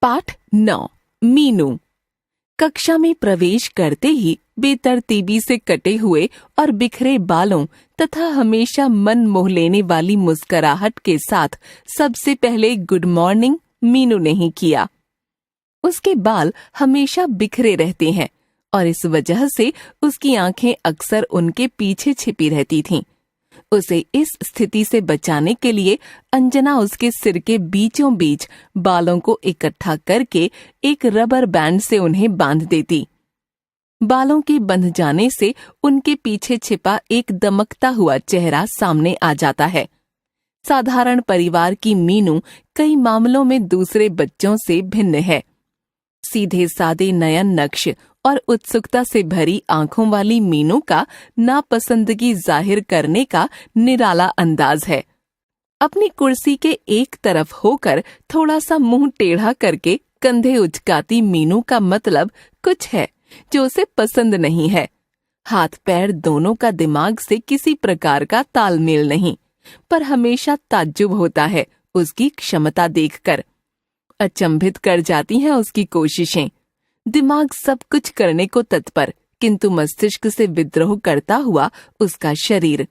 पाठ 9 मीनू। कक्षा में प्रवेश करते ही बेतरतीबी से कटे हुए और बिखरे बालों तथा हमेशा मन मोह लेने वाली मुस्कुराहट के साथ सबसे पहले गुड मॉर्निंग मीनू ने ही किया। उसके बाल हमेशा बिखरे रहते हैं और इस वजह से उसकी आंखें अक्सर उनके पीछे छिपी रहती थीं। उसे इस स्थिति से बचाने के लिए अंजना उसके सिर के बीचों बीच बालों को इकट्ठा करके एक रबर बैंड से उन्हें बांध देती। बालों के बंध जाने से उनके पीछे छिपा एक दमकता हुआ चेहरा सामने आ जाता है। साधारण परिवार की मीनू कई मामलों में दूसरे बच्चों से भिन्न है। सीधे सादे नयन नक्श और उत्सुकता से भरी आंखों वाली मीनू का नापसंदगी जाहिर करने का निराला अंदाज है। अपनी कुर्सी के एक तरफ होकर थोड़ा सा मुंह टेढ़ा करके कंधे उचकाती मीनू का मतलब कुछ है जो उसे पसंद नहीं है। हाथ पैर दोनों का दिमाग से किसी प्रकार का तालमेल नहीं, पर हमेशा ताज्जुब होता है उसकी क्षमता देखकर। अचंभित कर जाती हैं उसकी कोशिशें। दिमाग सब कुछ करने को तत्पर, किंतु मस्तिष्क से विद्रोह करता हुआ उसका शरीर।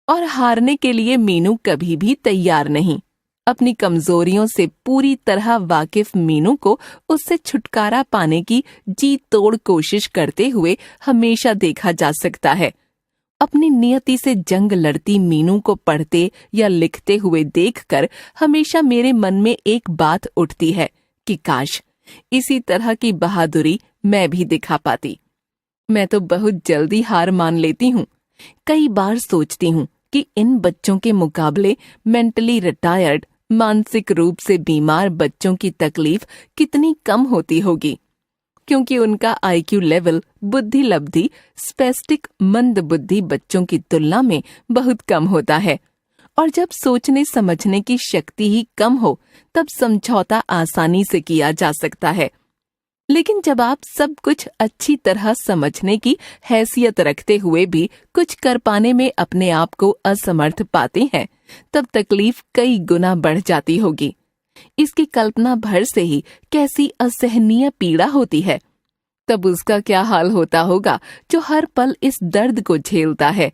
और हारने के लिए मीनू कभी भी तैयार नहीं। अपनी कमजोरियों से पूरी तरह वाकिफ मीनू को उससे छुटकारा पाने की जी तोड़ कोशिश करते हुए हमेशा देखा जा सकता है। अपनी नियति से जंग लड़ती मीनू को पढ़ते या लिखते हुए देखकर हमेशा मेरे मन में एक बात उठती है कि काश इसी तरह की बहादुरी मैं भी दिखा पाती। मैं तो बहुत जल्दी हार मान लेती हूँ। कई बार सोचती हूँ कि इन बच्चों के मुकाबले मेंटली रिटायर्ड, मानसिक रूप से बीमार बच्चों की तकलीफ कितनी कम होती होगी, क्योंकि उनका आईक्यू लेवल, बुद्धि लब्धि स्पेस्टिक मंद बुद्धि बच्चों की तुलना में बहुत कम होता है। और जब सोचने समझने की शक्ति ही कम हो तब समझौता आसानी से किया जा सकता है। लेकिन जब आप सब कुछ अच्छी तरह समझने की हैसियत रखते हुए भी कुछ कर पाने में अपने आप को असमर्थ पाते हैं, तब तकलीफ कई गुना बढ़ जाती होगी। इसकी कल्पना भर से ही कैसी असहनीय पीड़ा होती है। तब उसका क्या हाल होता होगा जो हर पल इस दर्द को झेलता है।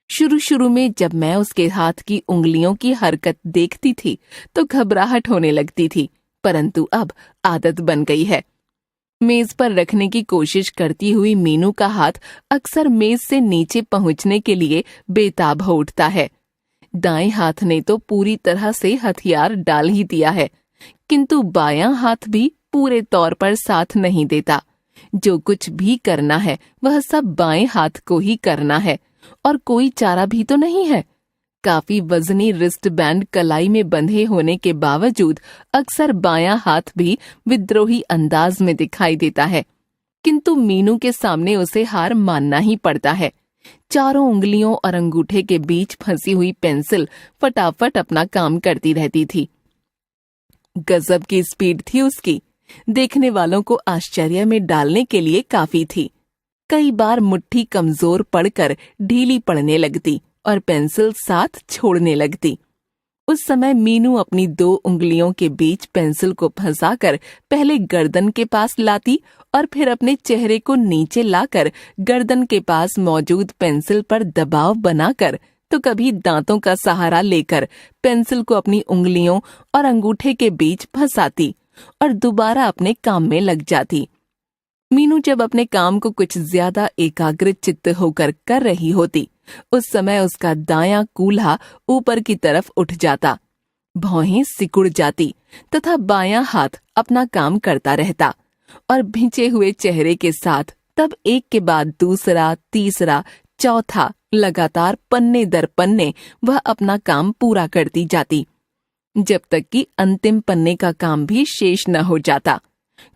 शुरू में जब मैं उसके हाथ की उंगलियों की हरकत देखती थी तो घबराहट होने लगती थी, परंतु अब आदत बन गई है। मेज पर रखने की कोशिश करती हुई मीनू का हाथ अक्सर मेज से नीचे पहुंचने के लिए बेताब हो उठता है। दाएं हाथ ने तो पूरी तरह से हथियार डाल ही दिया है, किंतु बायां हाथ भी पूरे तौर पर साथ नहीं देता। जो कुछ भी करना है वह सब बाएं हाथ को ही करना है, और कोई चारा भी तो नहीं है। काफी वजनी रिस्ट बैंड कलाई में बंधे होने के बावजूद अक्सर बायां हाथ भी विद्रोही अंदाज में दिखाई देता है, किंतु मीनू के सामने उसे हार मानना ही पड़ता है। चारों उंगलियों और अंगूठे के बीच फंसी हुई पेंसिल फटाफट अपना काम करती रहती थी। गजब की स्पीड थी उसकी, देखने वालों को आश्चर्य में डालने के लिए काफी थी। कई बार मुट्ठी कमजोर पड़कर ढीली पड़ने लगती और पेंसिल साथ छोड़ने लगती। उस समय मीनू अपनी 2 उंगलियों के बीच पेंसिल को फंसाकर पहले गर्दन के पास लाती और फिर अपने चेहरे को नीचे लाकर गर्दन के पास मौजूद पेंसिल पर दबाव बनाकर, तो कभी दांतों का सहारा लेकर पेंसिल को अपनी उंगलियों और अंगूठे के बीच फंसाती और दोबारा अपने काम में लग जाती। मीनू जब अपने काम को कुछ ज्यादा एकाग्र चित्त होकर कर रही होती, उस समय उसका दायां कूल्हा ऊपर की तरफ उठ जाता, भौहें सिकुड़ जाती तथा बायां हाथ अपना काम करता रहता और भिंचे हुए चेहरे के साथ तब एक के बाद दूसरा, तीसरा, चौथा लगातार पन्ने दर पन्ने वह अपना काम पूरा करती जाती, जब तक कि अंतिम पन्ने का काम भी शेष न हो जाता।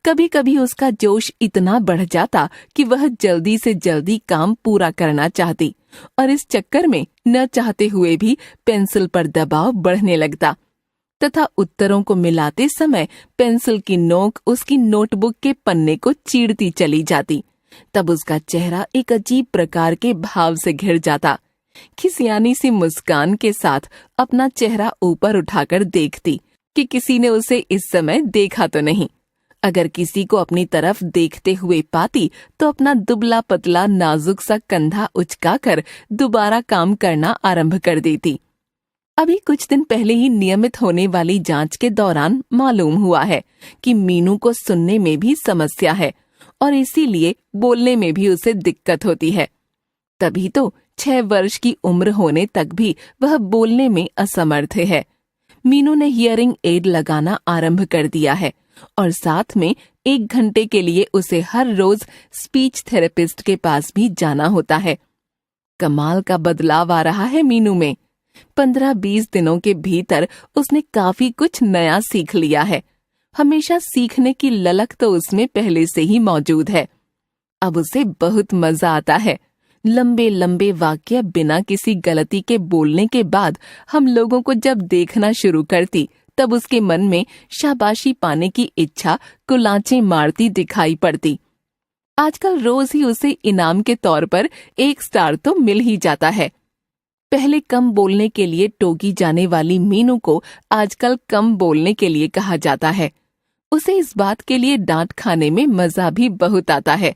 कभी कभी उसका जोश इतना बढ़ जाता कि वह जल्दी से जल्दी काम पूरा करना चाहती और इस चक्कर में न चाहते हुए भी पेंसिल पर दबाव बढ़ने लगता तथा उत्तरों को मिलाते समय पेंसिल की नोक उसकी नोटबुक के पन्ने को चीरती चली जाती। तब उसका चेहरा एक अजीब प्रकार के भाव से घिर जाता। खिसियानी सी मुस्कान के साथ अपना चेहरा ऊपर उठाकर देखती कि किसी ने उसे इस समय देखा तो नहीं। अगर किसी को अपनी तरफ देखते हुए पाती तो अपना दुबला पतला नाजुक सा कंधा उचकाकर दोबारा काम करना आरंभ कर देती। अभी कुछ दिन पहले ही नियमित होने वाली जांच के दौरान मालूम हुआ है कि मीनू को सुनने में भी समस्या है और इसीलिए बोलने में भी उसे दिक्कत होती है। तभी तो 6 वर्ष की उम्र होने तक भी वह बोलने में असमर्थ है। मीनू ने हियरिंग एड लगाना आरंभ कर दिया है और साथ में 1 घंटे के लिए उसे हर रोज स्पीच थेरेपिस्ट के पास भी जाना होता है। कमाल का बदलाव आ रहा है मीनू में। 15-20 दिनों के भीतर उसने काफी कुछ नया सीख लिया है। हमेशा सीखने की ललक तो उसमें पहले से ही मौजूद है। अब उसे बहुत मजा आता है। लंबे लंबे वाक्य बिना किसी गलती के बोलने के बाद हम लोगों को जब देखना शुरू करती तब उसके मन में शाबाशी पाने की इच्छा कुलांचे मारती दिखाई पड़ती। आजकल रोज ही उसे इनाम के तौर पर 1 स्टार तो मिल ही जाता है। पहले कम बोलने के लिए टोकी जाने वाली मीनू को आजकल कम बोलने के लिए कहा जाता है। उसे इस बात के लिए डांट खाने में मजा भी बहुत आता है।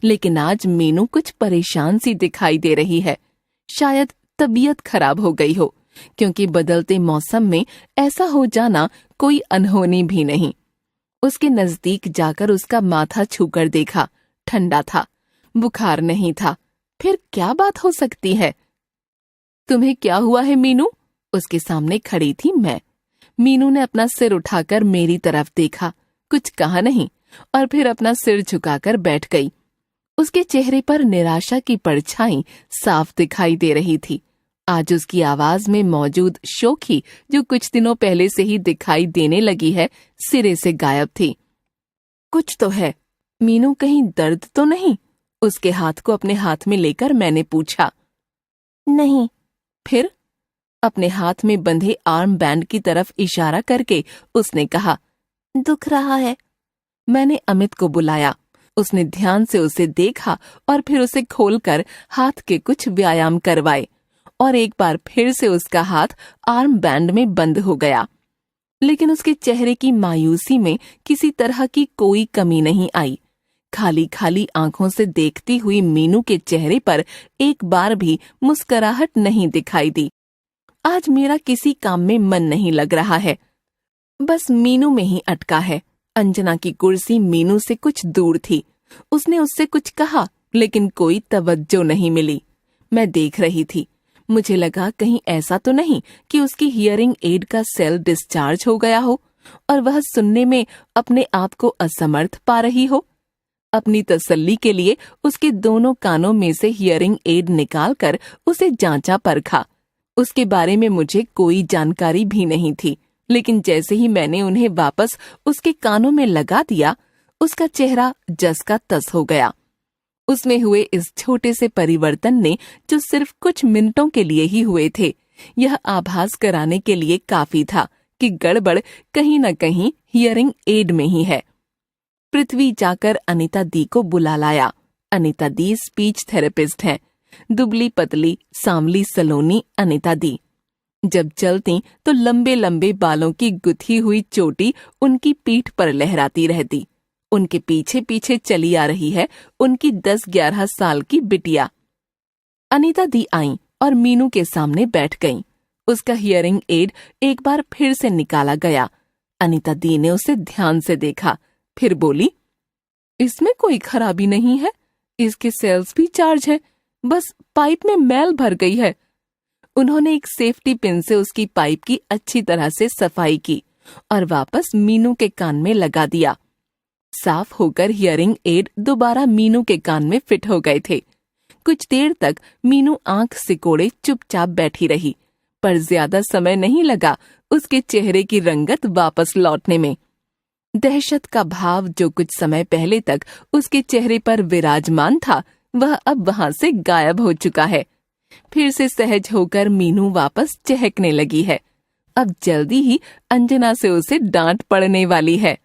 लेकिन आज मीनू कुछ परेशान सी दिखाई दे रही है। शायद तबीयत खराब हो गई हो, क्योंकि बदलते मौसम में ऐसा हो जाना कोई अनहोनी भी नहीं। उसके नजदीक जाकर उसका माथा छूकर देखा, ठंडा था, बुखार नहीं था। फिर क्या बात हो सकती है? तुम्हें क्या हुआ है मीनू? उसके सामने खड़ी थी मैं। मीनू ने अपना सिर उठाकर मेरी तरफ देखा, कुछ कहा नहीं और फिर अपना सिर झुकाकर बैठ गई। उसके चेहरे पर निराशा की परछाई साफ दिखाई दे रही थी। आज उसकी आवाज में मौजूद शोखी, जो कुछ दिनों पहले से ही दिखाई देने लगी है, सिरे से गायब थी। कुछ तो है मीनू, कहीं दर्द तो नहीं? उसके हाथ को अपने हाथ में लेकर मैंने पूछा। नहीं। फिर अपने हाथ में बंधे आर्म बैंड की तरफ इशारा करके उसने कहा, दुख रहा है। मैंने अमित को बुलाया। उसने ध्यान से उसे देखा और फिर उसे खोलकर हाथ के कुछ व्यायाम करवाए और एक बार फिर से उसका हाथ आर्म बैंड में बंद हो गया। लेकिन उसके चेहरे की मायूसी में किसी तरह की कोई कमी नहीं आई। खाली खाली आंखों से देखती हुई मीनू के चेहरे पर एक बार भी मुस्कुराहट नहीं दिखाई दी। आज मेरा किसी काम में मन नहीं लग रहा है, बस मीनू में ही अटका है। अंजना की कुर्सी मीनू से कुछ दूर थी। उसने उससे कुछ कहा लेकिन कोई तवज्जो नहीं मिली। मैं देख रही थी। मुझे लगा कहीं ऐसा तो नहीं कि उसकी हियरिंग एड का सेल डिस्चार्ज हो गया हो और वह सुनने में अपने आप को असमर्थ पा रही हो। अपनी तसल्ली के लिए उसके दोनों कानों में से हियरिंग एड निकालकर उसे जांचा परखा। उसके बारे में मुझे कोई जानकारी भी नहीं थी, लेकिन जैसे ही मैंने उन्हें वापस उसके कानों में लगा दिया, उसका चेहरा जस का तस हो गया। उसमें हुए इस छोटे से परिवर्तन ने, जो सिर्फ कुछ मिनटों के लिए ही हुए थे, यह आभास कराने के लिए काफी था कि गड़बड़ कहीं न कहीं हियरिंग एड में ही है। पृथ्वी जाकर अनीता दी को बुला लाया। अनीता दी स्पीच थेरेपिस्ट हैं। दुबली पतली सांवली सलोनी अनीता दी। जब चलती तो लंबे लंबे बालों की गुथी हुई चोटी उनकी पीठ पर लहराती रहती। उनके पीछे पीछे चली आ रही है उनकी 10-11 साल की बिटिया। अनीता दी आईं और मीनू के सामने बैठ गईं। उसका हियरिंग एड एक बार फिर से निकाला गया। अनीता दी ने उसे ध्यान से देखा, फिर बोली, इसमें कोई खराबी नहीं है, इसके सेल्स भी चार्ज है, बस पाइप में मैल भर गई है। उन्होंने एक सेफ्टी पिन से उसकी पाइप की अच्छी तरह से सफाई की और वापस मीनू के कान में लगा दिया। साफ होकर हियरिंग एड दोबारा मीनू के कान में फिट हो गए थे। कुछ देर तक मीनू आंख सिकोड़े चुपचाप बैठी रही, पर ज्यादा समय नहीं लगा उसके चेहरे की रंगत वापस लौटने में। दहशत का भाव जो कुछ समय पहले तक उसके चेहरे पर विराजमान था, वह अब वहां से गायब हो चुका है। फिर से सहज होकर मीनू वापस चहकने लगी है। अब जल्दी ही अंजना से उसे डांट पड़ने वाली है।